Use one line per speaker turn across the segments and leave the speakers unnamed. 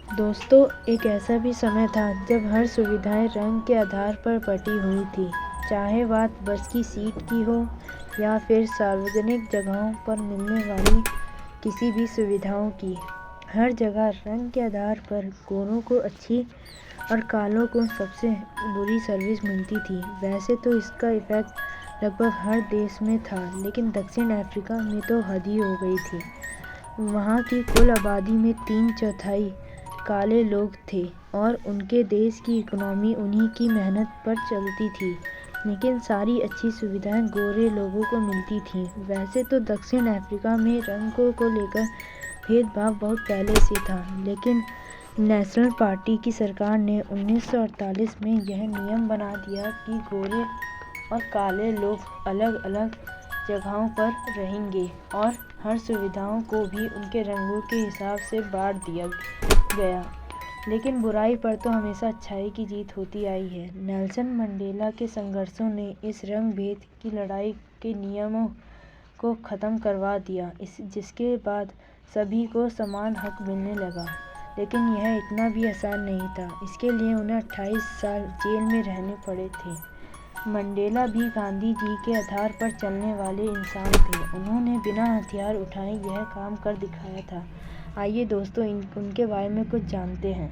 दोस्तों, एक ऐसा भी समय था जब हर सुविधाएं रंग के आधार पर बटी हुई थी, चाहे बात बस की सीट की हो या फिर सार्वजनिक जगहों पर मिलने वाली किसी भी सुविधाओं की। हर जगह रंग के आधार पर गोरों को अच्छी और कालों को सबसे बुरी सर्विस मिलती थी। वैसे तो इसका इफेक्ट लगभग हर देश में था, लेकिन दक्षिण अफ्रीका में तो हद ही हो गई थी। वहाँ की कुल आबादी में 3/4 काले लोग थे और उनके देश की इकोनॉमी उन्हीं की मेहनत पर चलती थी, लेकिन सारी अच्छी सुविधाएं गोरे लोगों को मिलती थीं। वैसे तो दक्षिण अफ्रीका में रंगों को लेकर भेदभाव बहुत पहले से था, लेकिन नेशनल पार्टी की सरकार ने 1948 में यह नियम बना दिया कि गोरे और काले लोग अलग अलग जगहों पर रहेंगे और हर सुविधाओं को भी उनके रंगों के हिसाब से बांट दिया गया। लेकिन बुराई पर तो हमेशा अच्छाई की जीत होती आई है। नेल्सन मंडेला के संघर्षों ने इस रंग भेद की लड़ाई के नियमों को ख़त्म करवा दिया, जिसके बाद सभी को समान हक मिलने लगा। लेकिन यह इतना भी आसान नहीं था। इसके लिए उन्हें 28 साल जेल में रहने पड़े थे। मंडेला भी गांधी जी के आधार पर चलने वाले इंसान थे। उन्होंने बिना हथियार उठाए यह काम कर दिखाया था। आइए दोस्तों, उनके बारे में कुछ जानते हैं।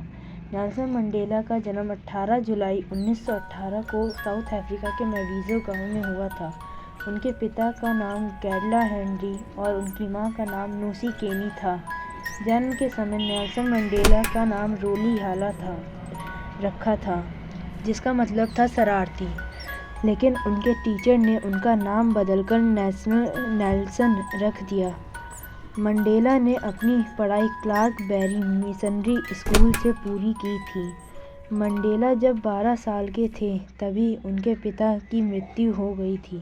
नेल्सन मंडेला का जन्म 18 जुलाई 1918 को साउथ अफ्रीका के मैवीज़ो गांव में हुआ था। उनके पिता का नाम गैडला हेनरी और उनकी मां का नाम नूसी केनी था। जन्म के समय नेल्सन मंडेला का नाम रोली हाला रखा था, जिसका मतलब था शरारती, लेकिन उनके टीचर ने उनका नाम बदलकर नेल्सन रख दिया। मंडेला ने अपनी पढ़ाई क्लार्क बेरी मिशनरी स्कूल से पूरी की थी। मंडेला जब 12 साल के थे तभी उनके पिता की मृत्यु हो गई थी,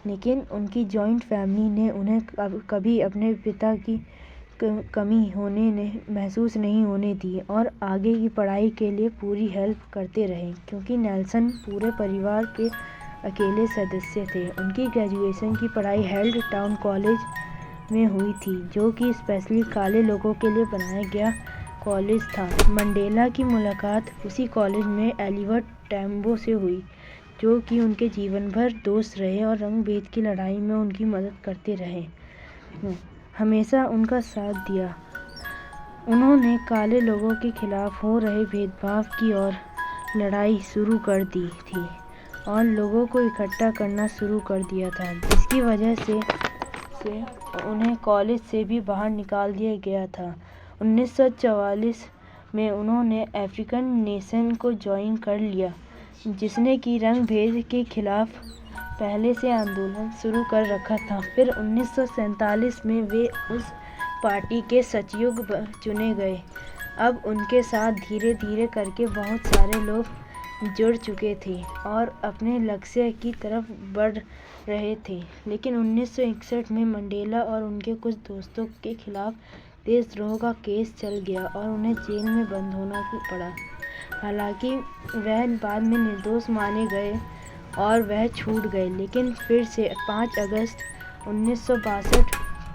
लेकिन उनकी जॉइंट फैमिली ने उन्हें कभी अपने पिता की कमी महसूस नहीं होने दी और आगे की पढ़ाई के लिए पूरी हेल्प करते रहे, क्योंकि नेल्सन पूरे परिवार के अकेले सदस्य थे। उनकी ग्रेजुएशन की पढ़ाई हेल्ड टाउन कॉलेज में हुई थी, जो कि स्पेशली काले लोगों के लिए बनाया गया कॉलेज था। मंडेला की मुलाकात उसी कॉलेज में एलिवर्ट टैम्बो से हुई, जो कि उनके जीवन भर दोस्त रहे और रंग भेद की लड़ाई में उनकी मदद करते रहे, हमेशा उनका साथ दिया। उन्होंने काले लोगों के खिलाफ हो रहे भेदभाव की और लड़ाई शुरू कर दी थी और लोगों को इकट्ठा करना शुरू कर दिया था, जिसकी वजह से उन्हें कॉलेज से भी बाहर निकाल दिया गया था। 1944 में उन्होंने अफ्रीकन नेशन को ज्वाइन कर लिया, जिसने कि रंग भेद के खिलाफ पहले से आंदोलन शुरू कर रखा था। फिर 1947 में वे उस पार्टी के सचिव चुने गए। अब उनके साथ धीरे धीरे करके बहुत सारे लोग जुड़ चुके थे और अपने लक्ष्य की तरफ बढ़ रहे थे। लेकिन 1961 में मंडेला और उनके कुछ दोस्तों के खिलाफ देशद्रोह का केस चल गया और उन्हें जेल में बंद होना पड़ा। हालांकि वह बाद में निर्दोष माने गए और वह छूट गए, लेकिन फिर से 5 अगस्त 1962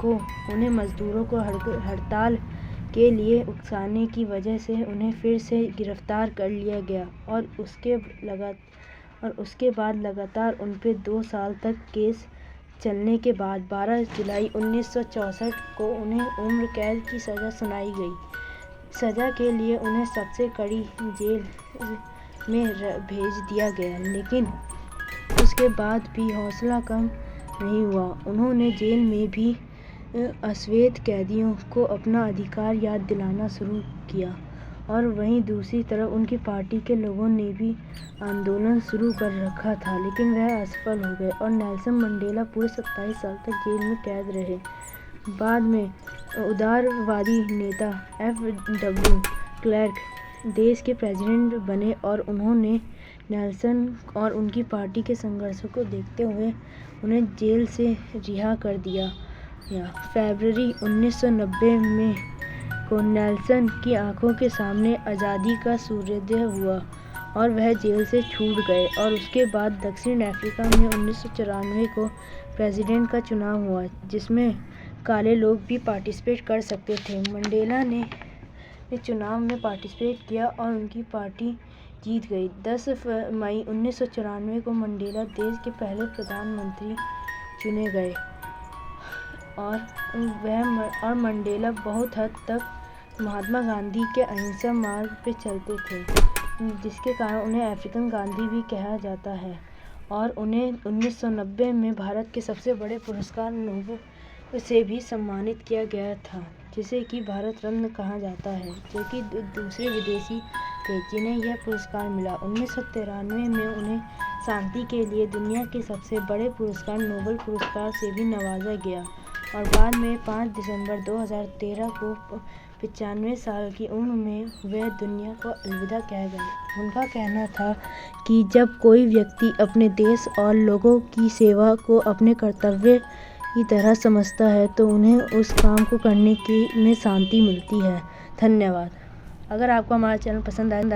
को उन्हें मजदूरों को हड़ताल के लिए उकसाने की वजह से उन्हें फिर से गिरफ्तार कर लिया गया और उसके बाद लगातार उन पर 2 साल तक केस चलने के बाद 12 जुलाई 1964 को उन्हें उम्र कैद की सज़ा सुनाई गई। सज़ा के लिए उन्हें सबसे कड़ी जेल में भेज दिया गया, लेकिन उसके बाद भी हौसला कम नहीं हुआ। उन्होंने जेल में भी अश्वेत कैदियों को अपना अधिकार याद दिलाना शुरू किया और वहीं दूसरी तरफ उनकी पार्टी के लोगों ने भी आंदोलन शुरू कर रखा था, लेकिन वह असफल हो गए और नेल्सन मंडेला पूरे 27 साल तक जेल में कैद रहे। बाद में उदारवादी नेता FW क्लर्क देश के प्रेसिडेंट बने और उन्होंने नेल्सन और उनकी पार्टी के संघर्षों को देखते हुए उन्हें जेल से रिहा कर दिया। फरवरी 1990 में को नेल्सन की आंखों के सामने आज़ादी का सूर्योदय हुआ और वह जेल से छूट गए और उसके बाद दक्षिण अफ्रीका में 1994 को प्रेसिडेंट का चुनाव हुआ, जिसमें काले लोग भी पार्टिसिपेट कर सकते थे। मंडेला ने ने चुनाव में पार्टिसिपेट किया और उनकी पार्टी जीत गई। 10 मई 1994 को मंडेला देश के पहले प्रधानमंत्री चुने गए और मंडेला बहुत हद तक महात्मा गांधी के अहिंसा मार्ग पर चलते थे, जिसके कारण उन्हें अफ्रीकन गांधी भी कहा जाता है। और उन्हें 1990 में भारत के सबसे बड़े पुरस्कार नोबेल से भी सम्मानित किया गया था, जिसे कि भारत रत्न कहा जाता है, जो कि दूसरे विदेशी थे जिन्हें यह पुरस्कार मिला। 1993 में उन्हें शांति के लिए दुनिया के सबसे बड़े पुरस्कार नोबेल पुरस्कार से भी नवाजा गया और बाद में 5 दिसंबर 2013 को 95 साल की उम्र में वे दुनिया को अलविदा कह गए। उनका कहना था कि जब कोई व्यक्ति अपने देश और लोगों की सेवा को अपने कर्तव्य की तरह समझता है तो उन्हें उस काम को करने में शांति मिलती है। धन्यवाद। अगर आपको हमारा चैनल पसंद आए